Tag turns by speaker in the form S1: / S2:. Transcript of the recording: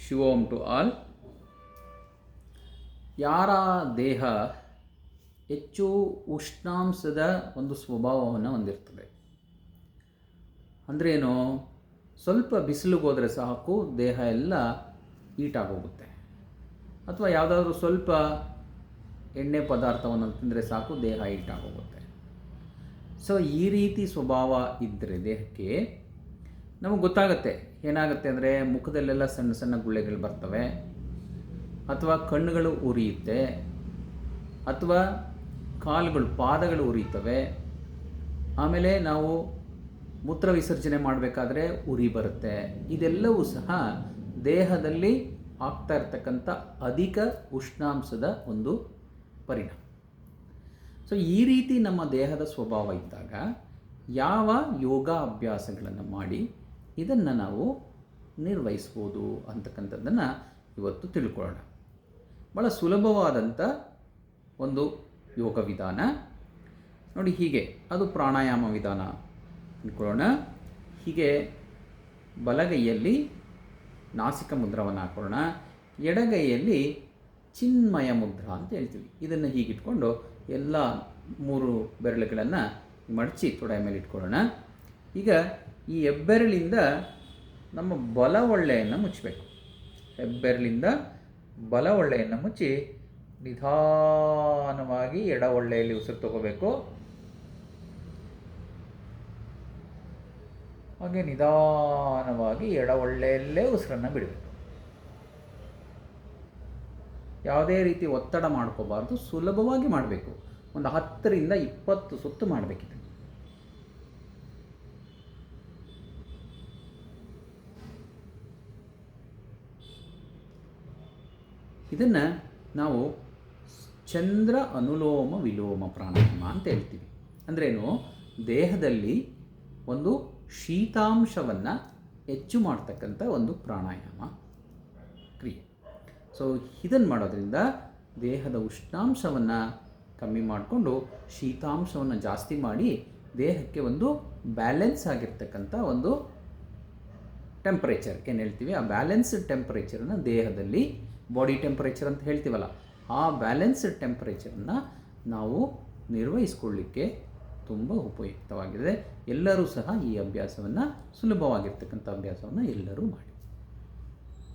S1: ಶಿವೋಂ to all. ಯಾರ ದೇಹ ಹೆಚ್ಚು ಉಷ್ಣಾಂಶದ ಒಂದು ಸ್ವಭಾವವನ್ನು ಹೊಂದಿರ್ತದೆ, ಅಂದ್ರೇನು, ಸ್ವಲ್ಪ ಬಿಸಿಲಿಗೆ ಹೋದರೆ ಸಾಕು ದೇಹ ಎಲ್ಲ ಹೀಟಾಗೋಗುತ್ತೆ, ಅಥವಾ ಯಾವುದಾದ್ರೂ ಸ್ವಲ್ಪ ಎಣ್ಣೆ ಪದಾರ್ಥವನ್ನು ತಿಂದರೆ ಸಾಕು ದೇಹ ಹೀಟಾಗೋಗುತ್ತೆ. ಸೊ ಈ ರೀತಿ ಸ್ವಭಾವ ಇದ್ದರೆ ದೇಹಕ್ಕೆ ನಮಗೆ ಗೊತ್ತಾಗುತ್ತೆ. ಏನಾಗುತ್ತೆ ಅಂದರೆ ಮುಖದಲ್ಲೆಲ್ಲ ಸಣ್ಣ ಸಣ್ಣ ಗುಳ್ಳೆಗಳು ಬರ್ತವೆ, ಅಥವಾ ಕಣ್ಣುಗಳು ಉರಿಯುತ್ತೆ, ಅಥವಾ ಕಾಲುಗಳು ಪಾದಗಳು ಉರಿಯುತ್ತವೆ. ಆಮೇಲೆ ನಾವು ಮೂತ್ರ ವಿಸರ್ಜನೆ ಮಾಡಬೇಕಾದ್ರೆ ಉರಿ ಬರುತ್ತೆ. ಇದೆಲ್ಲವೂ ಸಹ ದೇಹದಲ್ಲಿ ಆಗ್ತಾ ಇರ್ತಕ್ಕಂಥ ಅಧಿಕ ಉಷ್ಣಾಂಶದ ಒಂದು ಪರಿಣಾಮ. ಸೊ ಈ ರೀತಿ ನಮ್ಮ ದೇಹದ ಸ್ವಭಾವ ಇದ್ದಾಗ ಯಾವ ಯೋಗ ಅಭ್ಯಾಸಗಳನ್ನು ಮಾಡಿ ಇದನ್ನು ನಾವು ನಿರ್ವಹಿಸ್ಬೋದು ಅಂತಕ್ಕಂಥದ್ದನ್ನು ಇವತ್ತು ತಿಳ್ಕೊಳ್ಳೋಣ. ಭಾಳ ಸುಲಭವಾದಂಥ ಒಂದು ಯೋಗ ವಿಧಾನ ನೋಡಿ. ಹೀಗೆ ಅದು ಪ್ರಾಣಾಯಾಮ ವಿಧಾನ ಅಂದ್ಕೊಳ್ಳೋಣ. ಹೀಗೆ ಬಲಗೈಯಲ್ಲಿ ನಾಸಿಕ ಮುದ್ರವನ್ನು ಹಾಕೊಳ್ಳೋಣ, ಎಡಗೈಯಲ್ಲಿ ಚಿನ್ಮಯ ಮುದ್ರಾ ಅಂತ ಹೇಳ್ತೀವಿ. ಇದನ್ನು ಹೀಗಿಟ್ಕೊಂಡು ಎಲ್ಲ 3 ಬೆರಳುಗಳನ್ನು ಮಡಚಿ ತೊಡೆಯ ಮೇಲೆ ಇಟ್ಕೊಳ್ಳೋಣ. ಈಗ ಈ ಹೆಬ್ಬೆರಳಿಂದ ನಮ್ಮ ಬಲ ಒಳ್ಳೆಯನ್ನು ಮುಚ್ಚಬೇಕು. ಹೆಬ್ಬೆರಳಿಂದ ಬಲ ಒಳ್ಳೆಯನ್ನು ಮುಚ್ಚಿ ನಿಧಾನವಾಗಿ ಎಡ ಒಳ್ಳೆಯಲ್ಲಿ ಉಸಿರು ತಗೋಬೇಕು. ಹಾಗೆ ನಿಧಾನವಾಗಿ ಎಡ ಒಳ್ಳೆಯಲ್ಲೇ ಉಸಿರನ್ನು ಬಿಡಬೇಕು. ಯಾವುದೇ ರೀತಿ ಒತ್ತಡ ಮಾಡ್ಕೋಬಾರ್ದು, ಸುಲಭವಾಗಿ ಮಾಡಬೇಕು. ಒಂದು 10 ರಿಂದ 20 ಸುತ್ತು ಮಾಡಬೇಕಿದೆ. ಇದನ್ನು ನಾವು ಚಂದ್ರ ಅನುಲೋಮ ವಿಲೋಮ ಪ್ರಾಣಾಯಾಮ ಅಂತ ಹೇಳ್ತೀವಿ. ಅಂದ್ರೇನು, ದೇಹದಲ್ಲಿ ಒಂದು ಶೀತಾಂಶವನ್ನು ಹೆಚ್ಚು ಮಾಡ್ತಕ್ಕಂಥ ಒಂದು ಪ್ರಾಣಾಯಾಮ ಕ್ರಿಯೆ. ಸೊ ಇದನ್ನು ಮಾಡೋದ್ರಿಂದ ದೇಹದ ಉಷ್ಣಾಂಶವನ್ನು ಕಮ್ಮಿ ಮಾಡಿಕೊಂಡು ಶೀತಾಂಶವನ್ನು ಜಾಸ್ತಿ ಮಾಡಿ ದೇಹಕ್ಕೆ ಒಂದು ಬ್ಯಾಲೆನ್ಸ್ ಆಗಿರ್ತಕ್ಕಂಥ ಒಂದು ಟೆಂಪ್ರೇಚರ್ ಏನು ಹೇಳ್ತೀವಿ, ಆ ಬ್ಯಾಲೆನ್ಸ್ಡ್ ಟೆಂಪ್ರೇಚರನ್ನು ದೇಹದಲ್ಲಿ ಬಾಡಿ ಟೆಂಪ್ರೇಚರ್ ಅಂತ ಹೇಳ್ತೀವಲ್ಲ, ಆ ಬ್ಯಾಲೆನ್ಸ್ಡ್ ಟೆಂಪ್ರೇಚರನ್ನು ನಾವು ನಿರ್ವಹಿಸ್ಕೊಳ್ಳಿಕ್ಕೆ ತುಂಬ ಉಪಯುಕ್ತವಾಗಿದೆ. ಎಲ್ಲರೂ ಸಹ ಈ ಅಭ್ಯಾಸವನ್ನು, ಸುಲಭವಾಗಿರ್ತಕ್ಕಂಥ ಅಭ್ಯಾಸವನ್ನು ಎಲ್ಲರೂ ಮಾಡಿ.